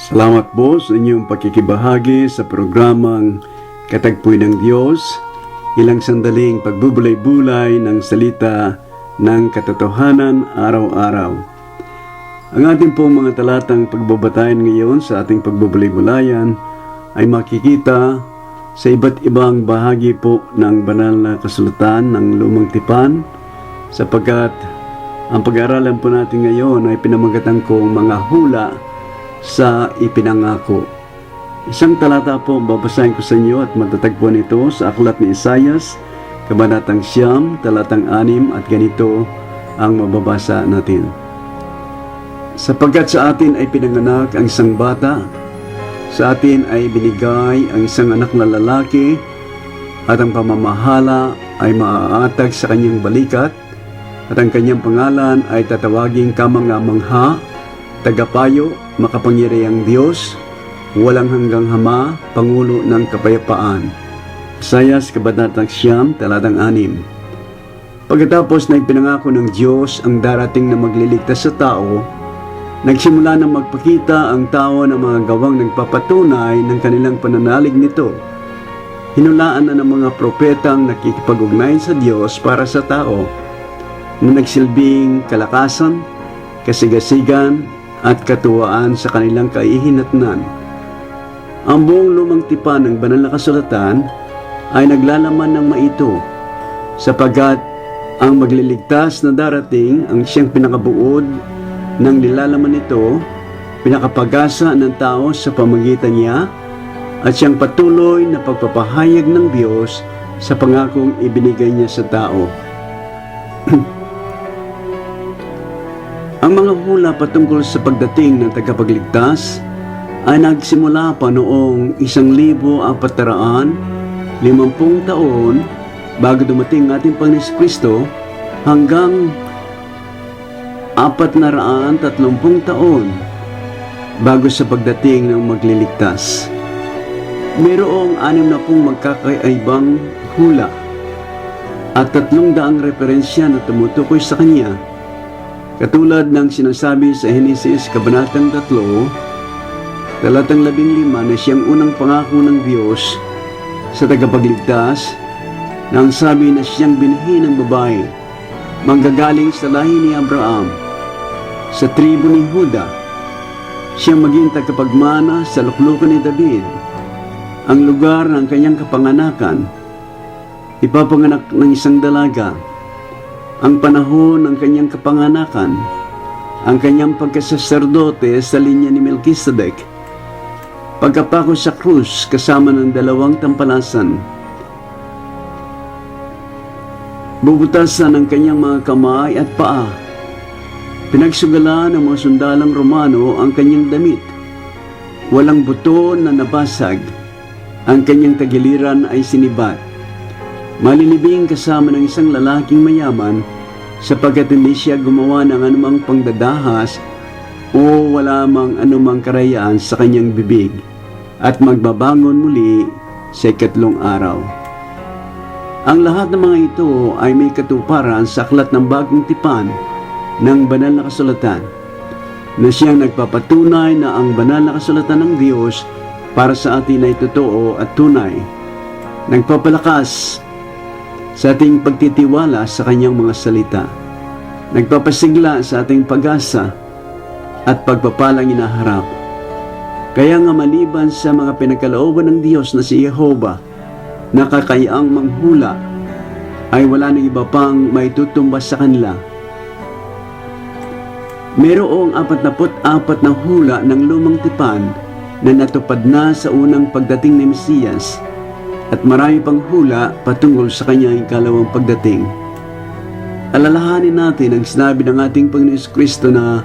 Salamat po sa inyong pakikibahagi sa programang Katagpoy ng Diyos, ilang sandaling pagbubulay-bulay ng salita ng katotohanan araw-araw. Ang ating pong mga talatang pagbabatayan ngayon sa ating pagbubulay-bulayan ay makikita sa iba't ibang bahagi po ng banal na kasulatan ng Lumang Tipan, sapagkat ang pag-aaralan po natin ngayon ay pinamagatan kong mga hula sa ipinangako. Isang talata po babasahin ko sa inyo at matatagpuan ito sa aklat ni Isaias, kabanatang 9, talatang 6, at ganito ang mababasa natin. Sapagkat sa atin ay pinanganak ang isang bata, sa atin ay binigay ang isang anak na lalaki, at ang pamamahala ay maaatag sa kanyang balikat, at ang kanyang pangalan ay tatawaging Kamangha-mangha, Tagapayo, Makapangyarihang Diyos, Walang Hanggang Ama, Pangulo ng Kapayapaan. Isaias, kabanatang 9, talatang 6. Pagkatapos na ipinangako ng Diyos ang darating na magliligtas sa tao, nagsimula na magpakita ang tao ng mga gawang nagpapatunay ng kanilang pananalig nito. Hinulaan na ng mga propetang nakikipag-ugnayan sa Diyos para sa tao, na nagsilbing kalakasan, kasigasigan, at katuwaan sa kanilang kaihinatnan. Ang buong Lumang Tipan ng banal na kasulatan ay naglalaman ng maito, sapagkat ang magliligtas na darating ang siyang pinakabuod ng nilalaman nito, pinakapag-asa ng tao sa pamagitan niya, at siyang patuloy na pagpapahayag ng Diyos sa pangakong ibinigay niya sa tao. Ang mga hula patungkol sa pagdating ng tagapagligtas ay nagsimula pa noong 1450 taon bago dumating ating Panginoon Kristo hanggang 430 taon bago sa pagdating ng magliligtas. Mayroong 60 magkakaibang hula at 300 referensya na tumutukoy sa kanya. Katulad ng sinasabi sa Henesis, kabanatang 3, talatang 15, na siyang unang pangako ng Diyos sa tagapagligtas, na ang sabi na siyang binhi ng babae, manggagaling sa lahi ni Abraham, sa tribo ni Juda, siyang maging tagapagmana sa luklukan ni David, ang lugar ng kanyang kapanganakan, ipapanganak ng isang dalaga, ang panahon ng kanyang kapanganakan, ang kanyang pagkasaserdote sa linya ni Melchizedek, pagkapako sa krus kasama ng 2 tampalasan, bubutasan ng kanyang mga kamay at paa, pinagsugalan ng mga sundalang Romano ang kanyang damit, walang buto na nabasag, ang kanyang tagiliran ay sinibat, malilibing kasama ng isang lalaking mayaman, sapagkat hindi siya gumawa ng anumang pangdadahas o wala mang anumang karayaan sa kanyang bibig, at magbabangon muli sa 3 araw. Ang lahat ng mga ito ay may katuparan sa aklat ng Bagong Tipan ng banal na kasulatan, na siyang nagpapatunay na ang banal na kasulatan ng Diyos para sa atin ay totoo at tunay, nagpapalakas sa ating pagtitiwala sa kanyang mga salita, nagpapasigla sa ating pag-asa at pagpapalang inaharap. Kaya nga maliban sa mga pinagkalooban ng Diyos na si Jehovah, na kakayaang manghula, ay wala nang iba pang maitutumbas sa kanila. Mayroong 44 na hula ng Lumang Tipan na natupad na sa unang pagdating ni Mesiyas, at marami pang hula patungkol sa kanyang ikalawang pagdating. Alalahanin natin ang sinabi ng ating Panginoon Kristo na,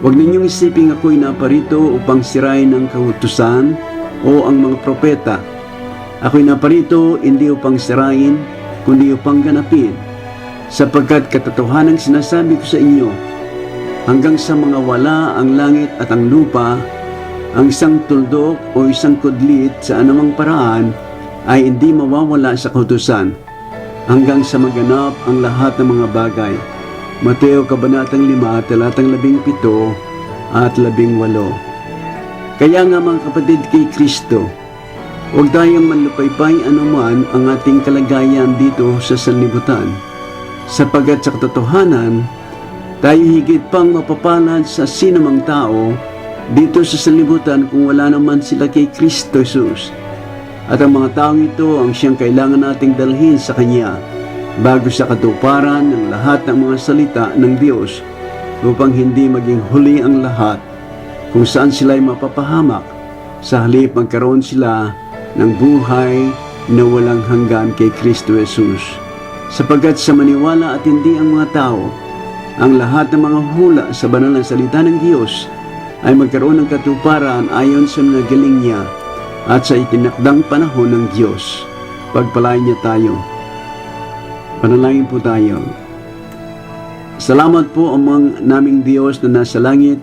huwag ninyong isiping ako'y naparito upang sirain ang kautusan o ang mga propeta. Ako'y naparito hindi upang sirain, kundi upang ganapin, sapagkat katotohanan ang sinasabi ko sa inyo, hanggang sa mga wala ang langit at ang lupa, ang isang tuldok o isang kudlit sa anumang paraan ay hindi mawawala sa kautusan, hanggang sa maganap ang lahat ng mga bagay. Mateo kabanatang 5, talatang 17 at 18. Kaya nga mga kapatid kay Kristo, huwag tayong manlupaypay anuman ang ating kalagayan dito sa sanlibutan, sapagkat sa katotohanan, tayo higit pang mapapalad sa sinumang tao dito sa sanlibutan kung wala naman sila kay Kristo Jesus. At ang mga taong ito ang siyang kailangan nating dalhin sa Kanya bago sa katuparan ng lahat ng mga salita ng Diyos, upang hindi maging huli ang lahat kung saan sila'y mapapahamak, sa halip magkaroon sila ng buhay na walang hanggan kay Kristo Jesus. Sapagkat sa maniwala at hindi ang mga tao, ang lahat ng mga hula sa banal na salita ng Diyos ay magkaroon ng katuparan ayon sa mga galing niya at sa itinakdang panahon ng Diyos. Pagpalain niya tayo. Panalangin po tayo. Salamat po amang naming Diyos na nasa langit,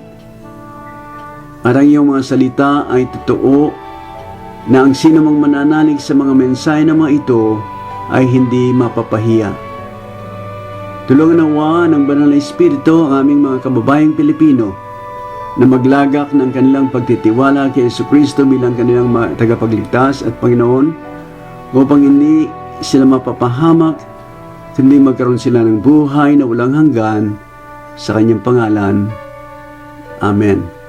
at ang iyong mga salita ay totoo, na ang sino mang mananalig sa mga mensahe na mga ito ay hindi mapapahiya. Tulungan nawa ng Banal na Espiritu ang aming mga kababayang Pilipino na maglagak ng kanilang pagtitiwala kay Jesucristo bilang kanilang tagapagligtas at Panginoon, upang hindi sila mapapahamak, kundi magkaroon sila ng buhay na walang hanggan sa Kanyang pangalan. Amen.